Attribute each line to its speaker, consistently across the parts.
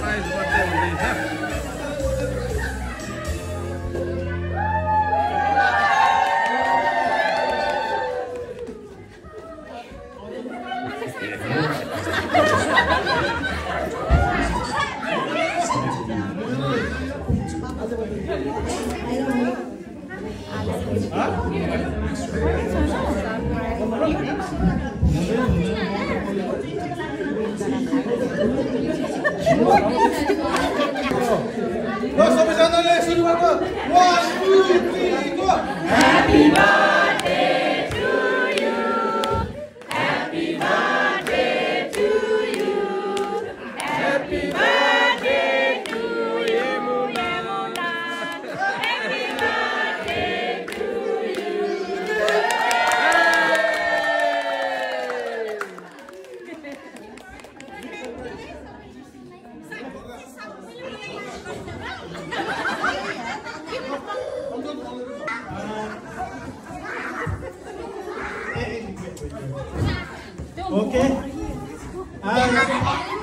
Speaker 1: Surprise birthday हुँदैछ।
Speaker 2: सबैजनाले सुरु गर्नु 1 2 3 go happy birthday to you happy birthday to you happy birthday to you मुना ह्यापी बर्थडे टु
Speaker 3: ओके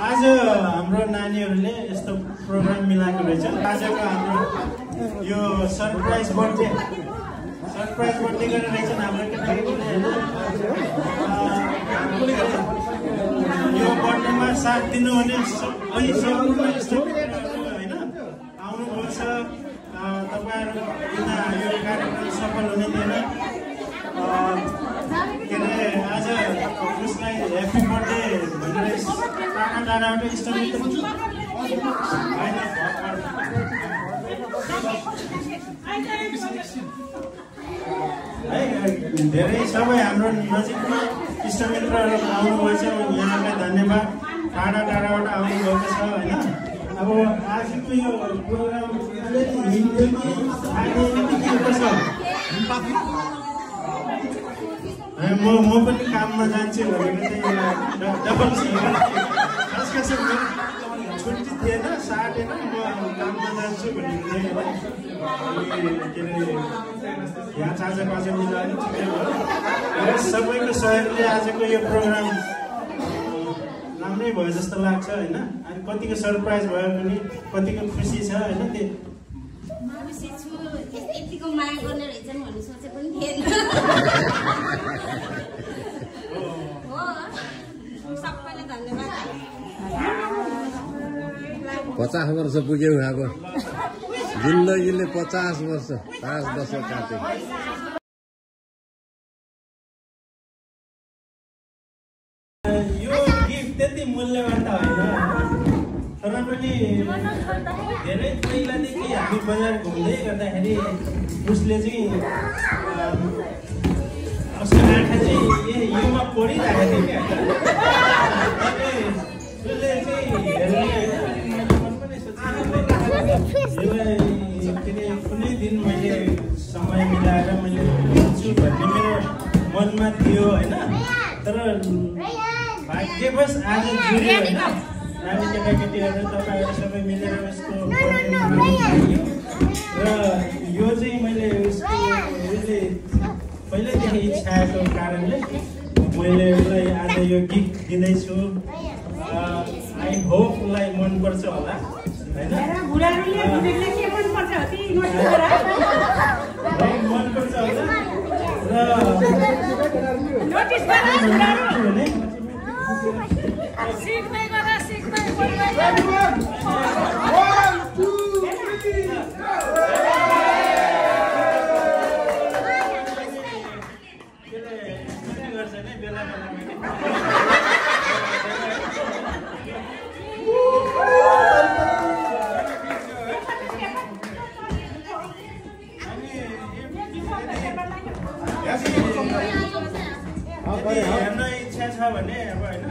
Speaker 3: आज हाम्रो नानीहरूले यस्तो प्रोग्राम मिलाएको रहेछ। आजको हाम्रो यो सरप्राइज बर्थडे गर्ने रहेछन् हाम्रो केटाकेटीले। यो बर्थडेमा साथ दिनुहुने सबै होइन आउनुपर्छ। तपाईँहरू बिना यो कार्यक्रम सफल हुने थिएन। के अरे आज उसलाई ह्याप्पी बर्थडे भनेर टाढा टाढाबाट इष्टमित्र है धेरै सबै हाम्रो नजिकमा इष्टमित्रहरू आउनुभएछ। यहाँलाई धन्यवाद। टाढा टाढाबाट आउनुभएको छ होइन। अब आजको यो प्रोग्राम म पनि काममा जान्छु भनेको चाहिँ डबल खास छुट्टी थिएन, साटेन। म काममा जान्छु भनेको चाहिँ के अरे यहाँ चाँजापाँजा मिलाएर ठिकै भयो। सबैको सहयोगले आजको यो प्रोग्राम राम्रै भयो जस्तो लाग्छ होइन। अनि कतिको सरप्राइज भयो पनि कतिको खुसी छ होइन। त्यो
Speaker 4: खुसी छु। यतिको माया गर्ने रहेछन् भन्ने सोचे पनि थिएन। सबैलाई धन्यवाद।
Speaker 1: 50 वर्ष पुग्यौ। अब जिन्दगीले 50 वर्ष 5 दशक काट्यो।
Speaker 3: यो गिफ्ट त्यति मूल्यवान त होइन, तर पनि धेरै पहिलादेखि हामी बजार घुम्दै गर्दाखेरि उसले चाहिँ उसको आँखा चाहिँ योमा पढिरहेको थियो क्या। उसले चाहिँ हेर्ने होइन। मन पनि सोचिरहेको के अरे कुनै दिन मैले समय मिलाएर मैले हुन्छु भन्ने मेरो मनमा थियो होइन। तर भाग्यवश आज जुड्यो होइन। हामी केटाकेटीहरू तपाईँहरू सबै मिलेर उसको र यो चाहिँ मैले उसको उसले पहिल्यैदेखि इच्छाको कारणले मैले उसलाई आज यो गिफ्ट दिँदैछु। आई होप उसलाई मनपर्छ होला होइन। मनपर्छ होला र
Speaker 4: सिक्दै गर्दा सिक्दै
Speaker 3: हेर्न इच्छा छ भने अब होइन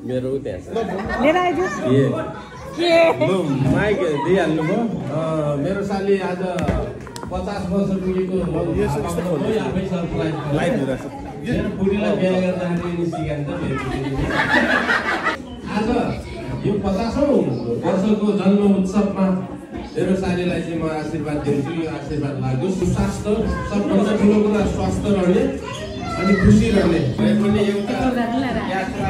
Speaker 1: मेरो मेरो साली आज 50 वर्ष पुगेको आज यो 50औं वर्षको जन्म उत्सवमा मेरो सालीलाई चाहिँ म आशीर्वाद दिन्छु। यो आशीर्वाद लाग्यो सुस्वास्थ्य, सबभन्दा ठुलो कुरा स्वास्थ्य रहने अनि खुसी रहने भए पनि एउटा यात्रा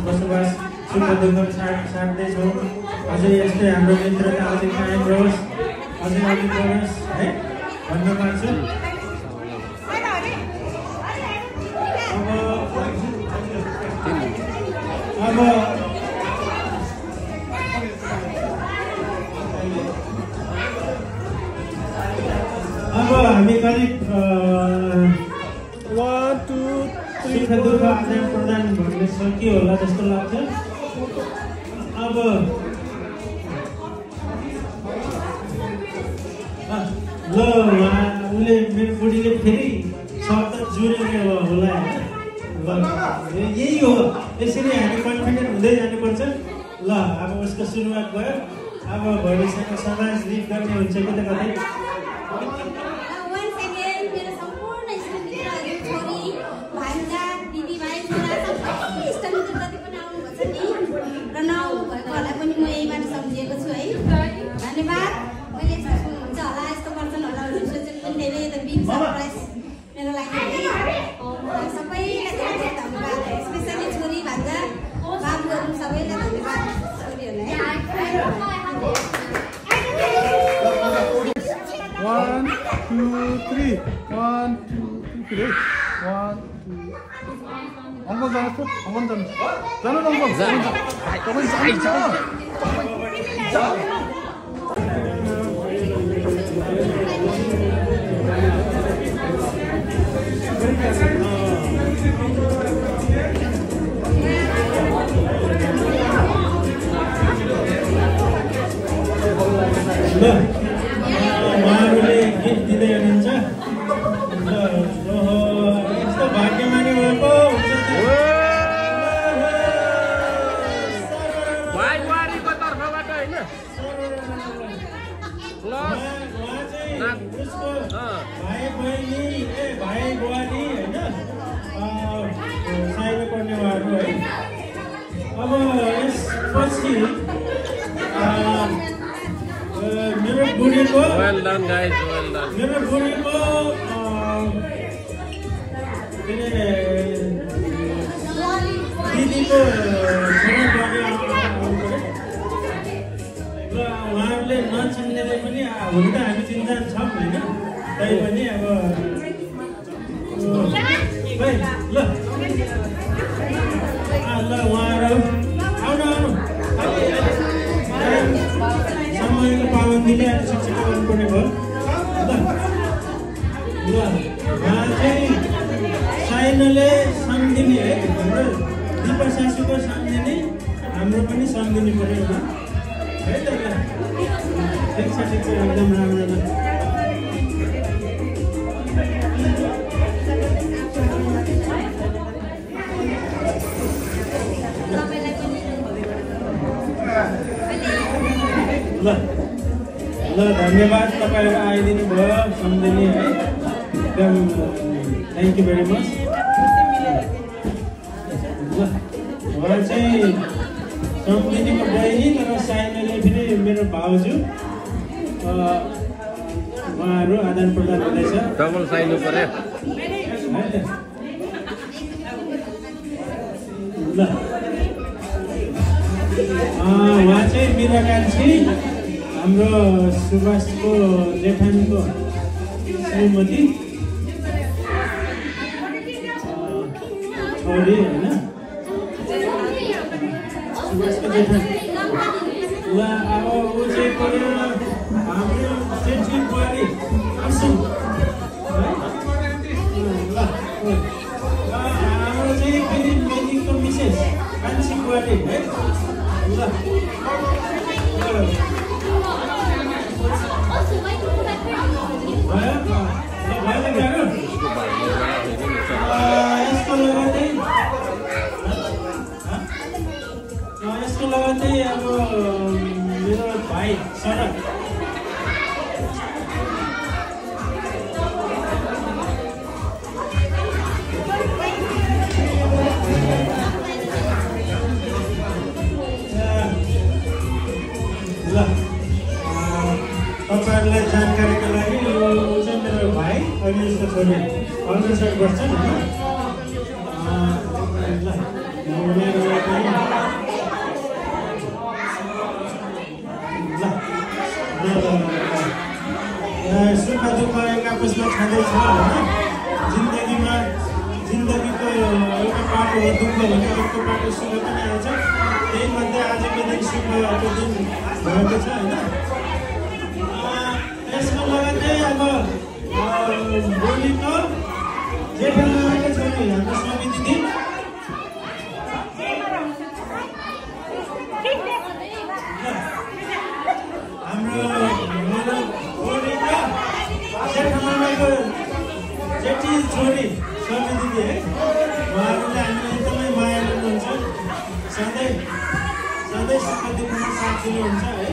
Speaker 1: बसोबास सुख दुःख साट्दैछौँ। अझै यस्तै हाम्रो मित्रता अझै कायम रहोस्, अझै अघि बढोस् है भन्न चाहन्छु। अब हामी करिब 1 2 सुख दुःख आदान प्रदान भन्ने सकियो होला जस्तो लाग्छ। अब ल उसले मेरो बुढीले फेरि शब्द जोडेर होला होइन। यही हो, यसरी हामी कन्फिडेन्ट हुँदै जानुपर्छ। ल अब उसको सुरुवात भयो। अब भविष्यमा समाज लिड गर्ने हुन्छ कि त कतै।
Speaker 4: म यहीबाट सम्झेर सरप्राइज मेरो लागि सबैलाई धन्यवाद स्पेसली छोरी भन्दा बाबुहरू सबैलाई धन्यवाद छोरीहरूलाई
Speaker 2: 1 2 3 1 2 3 1 2 अङ्कल जानुहोस् त अङ्कल जानु अङ्कल तपाईँ
Speaker 1: उहाँहरूले गिफ्ट दिँदै हुनुहुन्छ यस्तो भाग्यमानी भएको भाइ बहिनी भाइ बुहारी होइन साइमा पर्ने उहाँहरू है अब यसपछि मेरो बुढीको मेरो बुढीको दिदीको र उहाँहरूले नचिन्नेले पनि हुन त हामी चिन्जान छौँ होइन तैपनि अब ल उहाँहरू आउनु समयको पाबन्दीले आज शिक्षित गर्नुपर्ने भयो ल उहाँ चाहिँ साइनले सम्झिने है हाम्रो दिपा सासूको सम्झिने हाम्रो पनि सम्झिनु पर्यो है त ल ठिक छ एकदम राम्रो ल ल धन्यवाद तपाईँहरू आइदिनु भयो सम्झिने है एकदम थ्याङ्क यू भेरी मच ल उहाँ चाहिँ सम्झिनेको बहिनी तर साइनले फेरि मेरो भाउजू उहाँहरू आदान प्रदान हुँदैछ
Speaker 5: डबल साइनु पर्यो
Speaker 1: ल उहाँ चाहिँ मीराकान्छी हाम्रो सुभाषको जेठानीको श्रीमती छोरी होइन सुभाषको जेठानी ल अब ऊ चाहिँ पऱ्यो हाम्रो जेठी बुहारी कुसुम ल हाम्रो चाहिँ फेरि मेदिङको मिसेस कान्छी बुहारी है ल यसको लगतै अब मेरो भाइ सडक ल तपाईँहरूलाई जानकारीको लागि यो चाहिँ मेरो भाइ अनि यसको छोरी अल्ट्रासाउन्ड गर्छन् ल मेरो सुख दुःख एक आपसमा छँदैछ होइन जिन्दगीको एउटा पाटो हो दुःख भने अर्को पाटो सुख पनि आउँछ त्यही मध्ये आजको दिन सुखको दिन भएको छ होइन यसको लगतै अब भोलिको जेठामाको छोरी हाम्रो स्वामी दिदी हाम्रो मेरो भोलिको जेठामाको जेठी छोरी स्वामी दिदी है उहाँहरूले हामीलाई एकदमै माया गर्नुहुन्छ सधैँ सधैँ सुख दुःखमा साथ दिनुहुन्छ है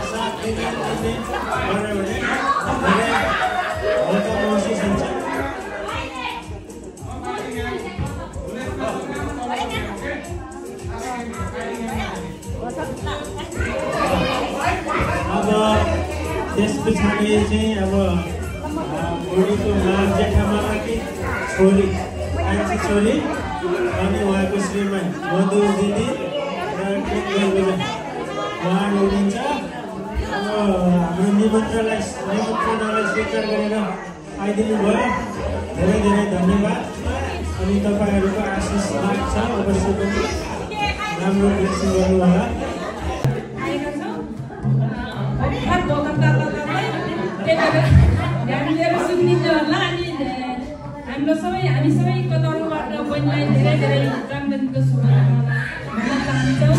Speaker 1: साथ दिने गऱ्यो भने हल्का महसुस हुन्छ त्यस पछाडि चाहिँ अब बुढीको जेठामामाकी छोरी कान्छी छोरी अनि उहाँको श्रीमान मधु दिदी र उहाँ हुनुहुन्छ। अब हाम्रो निमन्त्रणालाई स्वीकार गरेर आइदिनु भयो, धेरै धेरै धन्यवाद। अनि तपाईँहरूको आशिष लाग्छ, अवश्य पनि राम्रो दर्शन गर्नु होला।
Speaker 5: हामी सबैको तर्फबाट बहिनीलाई धेरै धेरै जन्मदिनको शुभकामना भन्न चाहन्छौँ।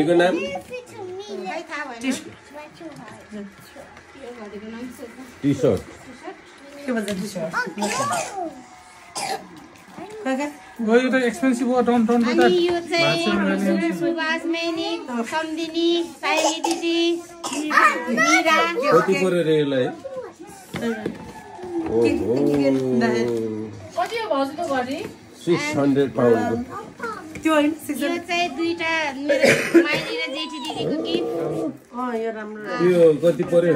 Speaker 6: घडीको नाम टी सर्ट
Speaker 2: यो त एक्सपेन्सिभ हो डोन्ट डोन्ट
Speaker 4: अनि यो चाहिँ सुभाष मैनिक सम्दिनी साइली दिदी मीरा
Speaker 6: कति पर्यो रे यसलाई
Speaker 5: कति हो भाउजूको घडी
Speaker 6: 600 पाउन्ड
Speaker 4: यो चाहिँ दुईटा मेरो माइली र जेठी दिदीको गिफ्ट
Speaker 6: यो कति पर्यो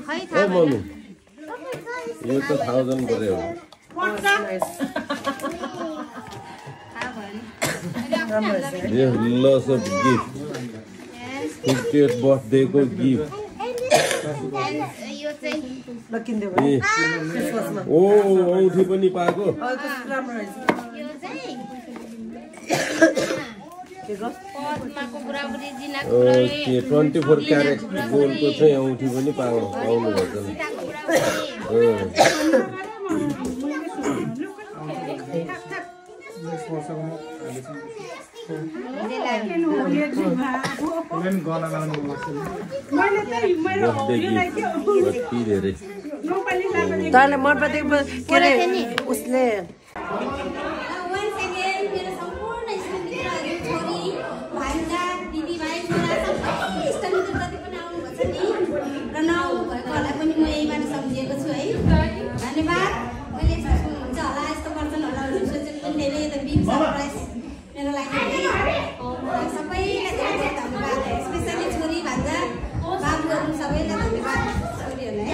Speaker 4: खै
Speaker 6: ओ
Speaker 4: थाहा
Speaker 6: मम्मी यो त 1000 पर्यो यो loss of gift 50th birthday को गिफ्ट
Speaker 4: यो चाहिँ
Speaker 6: ओ औँठी पनि पाएको
Speaker 4: यो चाहिँ पद्माको बुढाबुढी जिनाको
Speaker 6: ओके 24 क्यारेट गोल्डको चाहिँ औँठी पनि पाउनु भन्छ नि
Speaker 7: तँलाई मन परेको के अरे उसले
Speaker 4: सबैलाई धन्यवाद छोरीहरूलाई